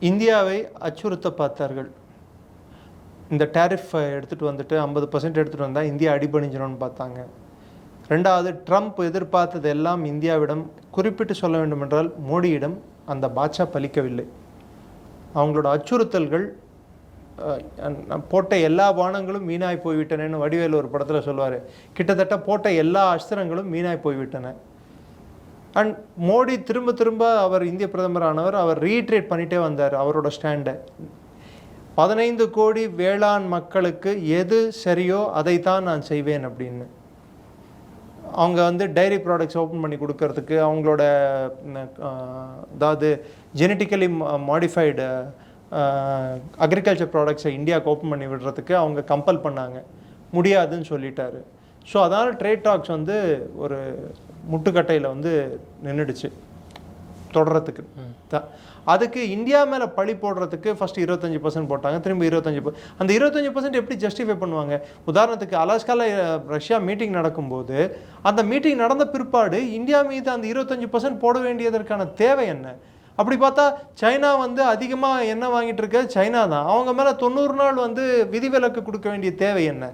இந்தியாவை அச்சுறுத்த பார்த்தார்கள். இந்த டேரிஃப் எடுத்துகிட்டு வந்துட்டு 50% எடுத்துகிட்டு வந்தால் இந்தியா அடிபணிஞ்சிடும்னு பார்த்தாங்க. ரெண்டாவது, ட்ரம்ப் எதிர்பார்த்தது எல்லாம் இந்தியாவிடம், குறிப்பிட்டு சொல்ல வேண்டுமென்றால் மோடியிடம் அந்த பாட்சா பலிக்கவில்லை. அவங்களோட அச்சுறுத்தல்கள், போட்ட எல்லா பானங்களும் வீணாய் போய்விட்டனன்னு வடிவேலு ஒரு படத்தில் சொல்லுவார். கிட்டத்தட்ட போட்ட எல்லா அஸ்திரங்களும் வீணாய் போய்விட்டன. அண்ட் மோடி திரும்ப திரும்ப அவர் இந்திய பிரதமரானவர் அவர் ரீட்ரேட் பண்ணிகிட்டே வந்தார் அவரோட ஸ்டாண்டை. 15 கோடி வேளாண் மக்களுக்கு எது சரியோ அதைத்தான் நான் செய்வேன் அப்படின்னு. அவங்க வந்து டைரி ப்ராடக்ட்ஸ் ஓப்பன் பண்ணி கொடுக்கறதுக்கு, அவங்களோட அதாவது ஜெனட்டிக்கலி மாடிஃபைடு அக்ரிகல்ச்சர் ப்ராடக்ட்ஸை இந்தியாவுக்கு ஓப்பன் பண்ணி விடுறதுக்கு அவங்க கம்பல் பண்ணாங்க. முடியாதுன்னு சொல்லிட்டாரு. ஸோ அதனால் ட்ரேட் டாக்ஸ் வந்து ஒரு முட்டுக்கட்டையில் வந்து நின்றுடுச்சு தொடரத்துக்கு தான். அதுக்கு இந்தியா மேலே பழி போடுறதுக்கு ஃபஸ்ட்டு 25% போட்டாங்க, திரும்ப 25%. அந்த 25% எப்படி ஜஸ்டிஃபை பண்ணுவாங்க? உதாரணத்துக்கு அலாஸ்காவில் ரஷ்யா மீட்டிங் நடக்கும்போது, அந்த மீட்டிங் நடந்த பிற்பாடு இந்தியா மீது அந்த 25% போட வேண்டியதற்கான தேவை என்ன? அப்படி பார்த்தா சைனா வந்து அதிகமாக என்ன வாங்கிட்டு இருக்க சைனா தான். அவங்க மேலே 90 நாள் வந்து விதிவிலக்கு கொடுக்க வேண்டிய தேவை என்ன?